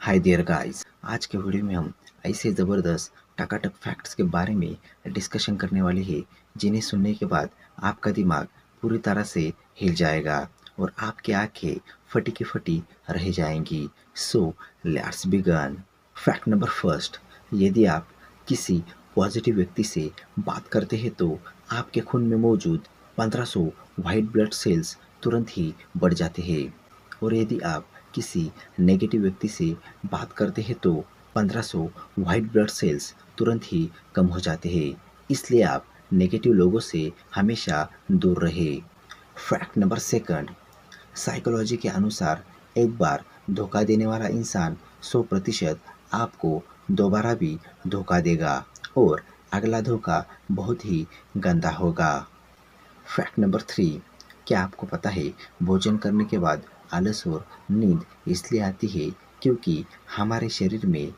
Hi there guys. आज के video में हम ऐसे ज़बरदस्त टकाटक फैक्ट्स के बारे में डिस्कशन करने वाले हैं जिन्हें सुनने के बाद आपका दिमाग पूरी तरह से हिल जाएगा और आपकी आंखें फटी की फटी रह जाएंगी। So let's begin. Fact number first, यदि आप किसी पॉजिटिव व्यक्ति से बात करते हैं तो आपके खून में मौजूद 1500 वाइट ब्लड सेल्स तुरंत ही बढ़ जाते हैं। और यदि आप किसी नेगेटिव व्यक्ति से बात करते हैं तो 1500 वाइट ब्लड सेल्स तुरंत ही कम हो जाते हैं। इसलिए आप नेगेटिव लोगों से हमेशा दूर रहे। फैक्ट नंबर सेकंड, साइकोलॉजी के अनुसार एक बार धोखा देने वाला इंसान 100% आपको दोबारा भी धोखा देगा और अगला धोखा बहुत ही गंदा होगा। फैक्ट नंबर थ्री, क्या आपको पता है भोजन करने के बाद आलस और नींद इसलिए आती है क्योंकि हमारे शरीर में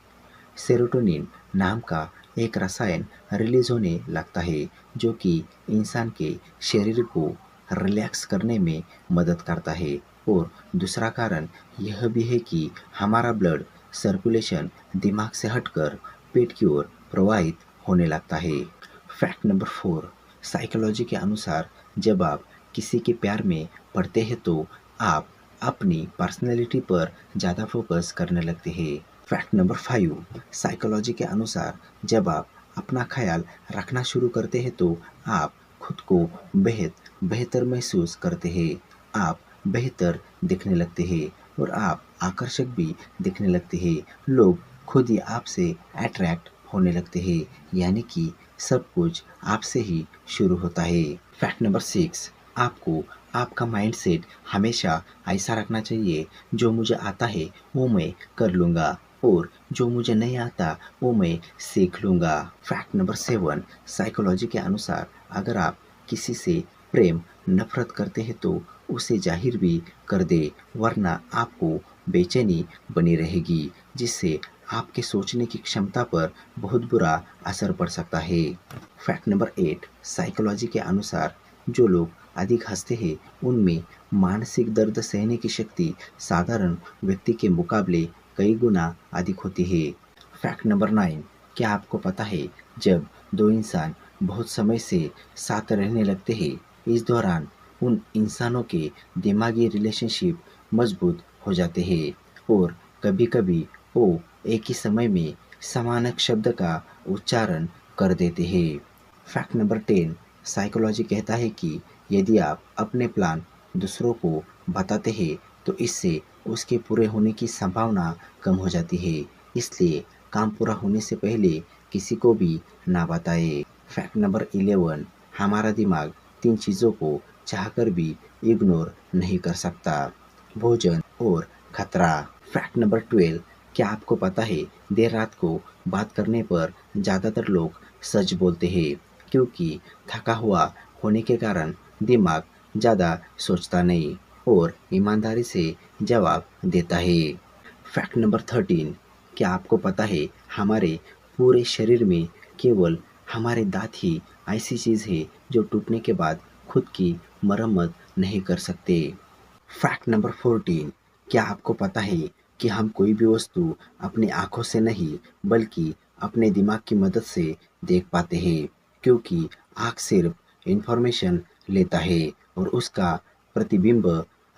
सेरोटोनिन नाम का एक रसायन रिलीज होने लगता है जो कि इंसान के शरीर को रिलैक्स करने में मदद करता है। और दूसरा कारण यह भी है कि हमारा ब्लड सर्कुलेशन दिमाग से हटकर पेट की ओर प्रवाहित होने लगता है। फैक्ट नंबर फोर, साइकोलॉजी के अनुसार जब आप किसी के प्यार में पड़ते हैं तो आप अपनी पर्सनैलिटी पर ज़्यादा फोकस करने लगते हैं। फैक्ट नंबर फाइव, साइकोलॉजी के अनुसार जब आप अपना ख्याल रखना शुरू करते हैं तो आप खुद को बेहतर महसूस करते हैं, आप बेहतर दिखने लगते हैं और आप आकर्षक भी दिखने लगते हैं। लोग खुद ही आपसे अट्रैक्ट होने लगते हैं, यानी कि सब कुछ आपसे ही शुरू होता है। फैक्ट नंबर सिक्स, आपको आपका माइंडसेट हमेशा ऐसा रखना चाहिए, जो मुझे आता है वो मैं कर लूँगा और जो मुझे नहीं आता वो मैं सीख लूँगा। फैक्ट नंबर सेवन, साइकोलॉजी के अनुसार अगर आप किसी से प्रेम नफरत करते हैं तो उसे जाहिर भी कर दे, वरना आपको बेचैनी बनी रहेगी जिससे आपके सोचने की क्षमता पर बहुत बुरा असर पड़ सकता है। फैक्ट नंबर एट, साइकोलॉजी के अनुसार जो लोग अधिक हंसते हैं उनमें मानसिक दर्द सहने की शक्ति साधारण व्यक्ति के मुकाबले कई गुना अधिक होती है। फैक्ट नंबर नाइन, क्या आपको पता है जब दो इंसान बहुत समय से साथ रहने लगते हैं, इस दौरान उन इंसानों के दिमागी रिलेशनशिप मजबूत हो जाते हैं और कभी-कभी वो एक ही समय में समान शब्द का उच्चारण कर देते हैं। फैक्ट नंबर 10, साइकोलॉजी कहता है कि यदि आप अपने प्लान दूसरों को बताते हैं तो इससे उसके पूरे होने की संभावना कम हो जाती है। इसलिए काम पूरा होने से पहले किसी को भी ना बताएं। फैक्ट नंबर 11, हमारा दिमाग तीन चीज़ों को चाहकर भी इग्नोर नहीं कर सकता: भोजन और खतरा। फैक्ट नंबर 12, क्या आपको पता है देर रात को बात करने पर ज़्यादातर लोग सच बोलते हैं क्योंकि थका हुआ होने के कारण दिमाग ज़्यादा सोचता नहीं और ईमानदारी से जवाब देता है। फैक्ट नंबर 13, क्या आपको पता है हमारे पूरे शरीर में केवल हमारे दांत ही ऐसी चीज़ है जो टूटने के बाद खुद की मरम्मत नहीं कर सकते। फैक्ट नंबर 14, क्या आपको पता है कि हम कोई भी वस्तु अपनी आंखों से नहीं बल्कि अपने दिमाग की मदद से देख पाते हैं, क्योंकि आँख सिर्फ इंफॉर्मेशन लेता है और उसका प्रतिबिंब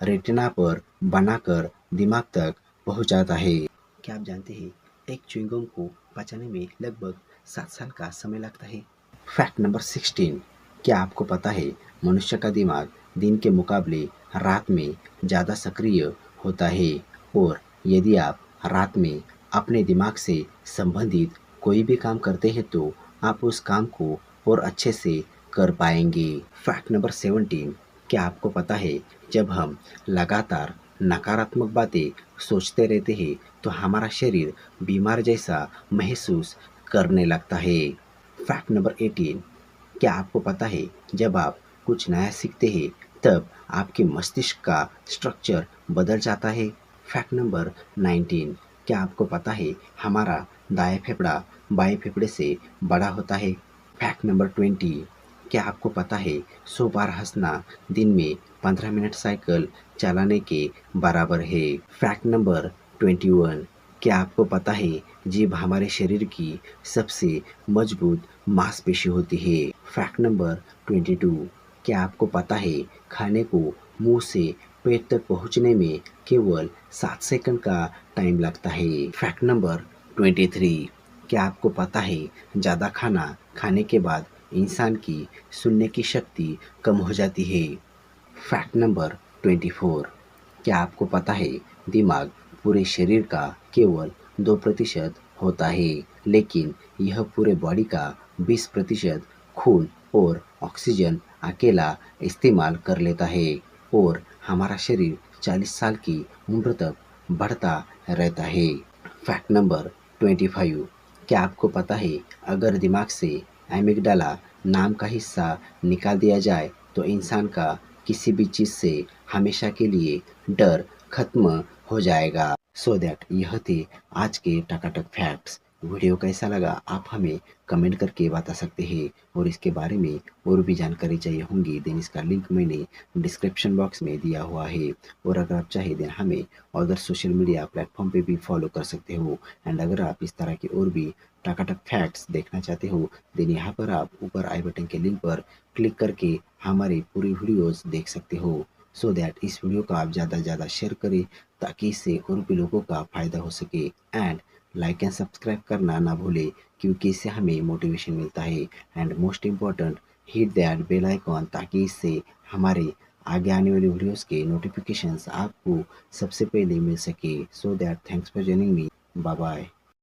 रेटिना पर बनाकर दिमाग तक पहुंच जाता है। क्या आप जानते हैं एक च्युइंगम को पचाने में लगभग 7 साल का समय लगता है। फैक्ट नंबर 16, क्या आपको पता है मनुष्य का दिमाग दिन के मुकाबले रात में ज़्यादा सक्रिय होता है और यदि आप रात में अपने दिमाग से संबंधित कोई भी काम करते हैं तो आप उस काम को और अच्छे से कर पाएंगे। फैक्ट नंबर 17, क्या आपको पता है जब हम लगातार नकारात्मक बातें सोचते रहते हैं तो हमारा शरीर बीमार जैसा महसूस करने लगता है। फैक्ट नंबर 18, क्या आपको पता है जब आप कुछ नया सीखते हैं तब आपके मस्तिष्क का स्ट्रक्चर बदल जाता है। फैक्ट नंबर 19, क्या आपको पता है हमारा दाएं फेफड़ा बाएं फेफड़े से बड़ा होता है। फैक्ट नंबर 20, क्या आपको पता है 100 बार हंसना दिन में 15 मिनट साइकिल चलाने के बराबर है। फैक्ट नंबर 21, क्या आपको पता है जीभ हमारे शरीर की सबसे मजबूत मांसपेशी होती है? Fact number 22। क्या आपको पता है खाने को मुंह से पेट तक पहुंचने में केवल 7 सेकंड का टाइम लगता है? Fact number 23। क्या आपको पता है ज़्यादा खाना खाने के बाद इंसान की सुनने की शक्ति कम हो जाती है? Fact number 24। क्या आपको पता है दिमाग पूरे शरीर का केवल 2% होता है, लेकिन यह पूरे बॉडी का 20% खून और ऑक्सीजन अकेला इस्तेमाल कर लेता है और हमारा शरीर 40 साल की उम्र तक बढ़ता रहता है। Fact number 25। क्या आपको पता है अगर दिमाग से एमिगडाला नाम का हिस्सा निकाल दिया जाए तो इंसान का किसी भी चीज़ से हमेशा के लिए डर खत्म हो जाएगा? सो दैट यह थे आज के टकाटक फैक्ट्स। वीडियो कैसा लगा आप हमें कमेंट करके बता सकते हैं और इसके बारे में और भी जानकारी चाहिए होंगी देन इसका लिंक मैंने डिस्क्रिप्शन बॉक्स में दिया हुआ है। और अगर आप चाहे देन हमें अदर सोशल मीडिया प्लेटफॉर्म पे भी फॉलो कर सकते हो। एंड अगर आप इस तरह की और भी टकाटक फैक्ट्स देखना चाहते हो देन यहाँ पर आप ऊपर आई बटन के लिंक पर क्लिक करके हमारी पूरी वीडियोस देख सकते हो। सो दैट इस वीडियो को आप ज़्यादा से ज़्यादा शेयर करें ताकि इससे और भी लोगों का फ़ायदा हो सके। एंड लाइक एंड सब्सक्राइब करना ना भूले क्योंकि इससे हमें मोटिवेशन मिलता है। And most important hit that bell icon ताकि इससे हमारे आगे आने वाली वीडियोस के नोटिफिकेशंस आपको सबसे पहले मिल सके। So that thanks for joining me. Bye bye.